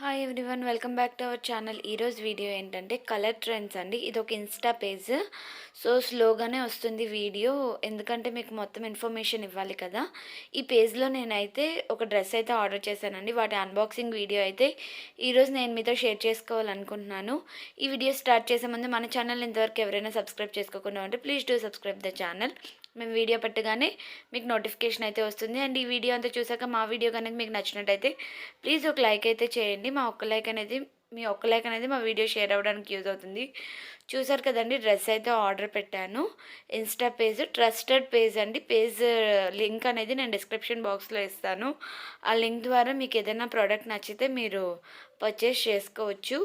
Hi everyone, welcome back to our channel. ఈరోజు video ఏంటంటే colour trends అండి. ఇది ఒక ఇన్స్టా పేజ్. సో స్లోగానే వస్తుంది వీడియో, ఎందుకంటే మీకు మొత్తం ఇన్ఫర్మేషన్ ఇవ్వాలి కదా. ఈ పేజ్లో నేనైతే ఒక డ్రెస్ అయితే ఆర్డర్ చేశానండి. వాటి అన్బాక్సింగ్ వీడియో అయితే ఈరోజు నేను మీతో షేర్ చేసుకోవాలనుకుంటున్నాను. ఈ వీడియో స్టార్ట్ చేసే ముందు మన ఛానల్ ఇంతవరకు ఎవరైనా సబ్స్క్రైబ్ చేసుకోకుండా ఉంటే please do subscribe the channel. మేము వీడియో పెట్టగానే మీకు నోటిఫికేషన్ అయితే వస్తుంది. అండ్ ఈ వీడియో అంతా చూసాక మా వీడియో కనుక మీకు నచ్చినట్టయితే ప్లీజ్ ఒక లైక్ అయితే చేయండి. మీ ఒక్క లైక్ అనేది మా వీడియో షేర్ అవ్వడానికి యూజ్ అవుతుంది. చూసారు కదండి, డ్రెస్ అయితే ఆర్డర్ పెట్టాను. ఇన్స్టా పేజ్ ట్రస్టెడ్ పేజ్ అండి. పేజ్ లింక్ అనేది నేను డిస్క్రిప్షన్ బాక్స్లో ఇస్తాను. ఆ లింక్ ద్వారా మీకు ఏదైనా ప్రోడక్ట్ నచ్చితే మీరు పర్చేస్ చేసుకోవచ్చు.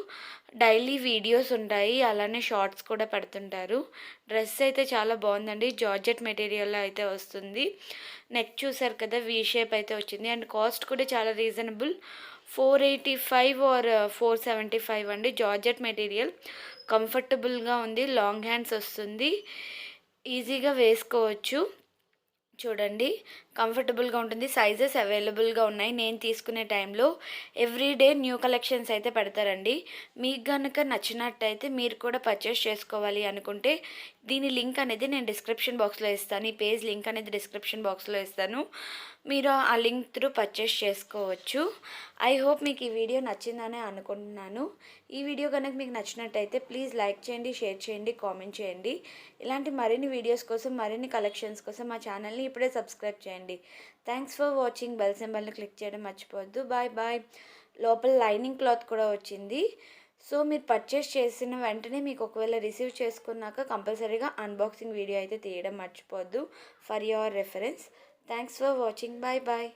డైలీ వీడియోస్ ఉంటాయి, అలానే షార్ట్స్ కూడా పెడుతుంటారు. డ్రెస్ అయితే చాలా బాగుందండి. జార్జెట్ మెటీరియల్లో అయితే వస్తుంది. నెక్ చూసారు కదా, వీ షేప్ అయితే వచ్చింది. అండ్ కాస్ట్ కూడా చాలా రీజనబుల్, 485 ఆర్ 475 అండి. జార్జెట్ మెటీరియల్ కంఫర్టబుల్గా ఉంది. లాంగ్ హ్యాండ్స్ వస్తుంది, ఈజీగా వేసుకోవచ్చు. చూడండి, కంఫర్టబుల్గా ఉంటుంది. సైజెస్ అవైలబుల్గా ఉన్నాయి. నేను తీసుకునే టైంలో ఎవ్రీడే న్యూ కలెక్షన్స్ అయితే పెడతారండి. మీకు కనుక నచ్చినట్టయితే మీరు కూడా పర్చేస్ చేసుకోవాలి అనుకుంటే దీని లింక్ అనేది నేను డిస్క్రిప్షన్ బాక్స్లో ఇస్తాను. ఈ పేజ్ లింక్ అనేది డిస్క్రిప్షన్ బాక్స్లో ఇస్తాను. మీరు ఆ లింక్ త్రూ పర్చేస్ చేసుకోవచ్చు. ఐ హోప్ మీకు ఈ వీడియో నచ్చిందని అనుకుంటున్నాను. ఈ వీడియో కనుక మీకు నచ్చినట్టయితే ప్లీజ్ లైక్ చేయండి, షేర్ చేయండి, కామెంట్ చేయండి. ఇలాంటి మరిన్ని వీడియోస్ కోసం, మరిన్ని కలెక్షన్స్ కోసం మా ఛానల్ని ఇప్పుడే సబ్స్క్రైబ్ చేయండి. Thanks for watching. బెల్ సింబల్ని క్లిక్ చేయడం మర్చిపోవద్దు. Bye bye. లోపల లైనింగ్ క్లాత్ కూడా వచ్చింది. సో మీరు పర్చేస్ చేసిన వెంటనే మీకు ఒకవేళ రిసీవ్ చేసుకున్నాక కంపల్సరీగా అన్బాక్సింగ్ వీడియో అయితే తీయడం మర్చిపోవద్దు, for your reference. Thanks for watching. Bye bye.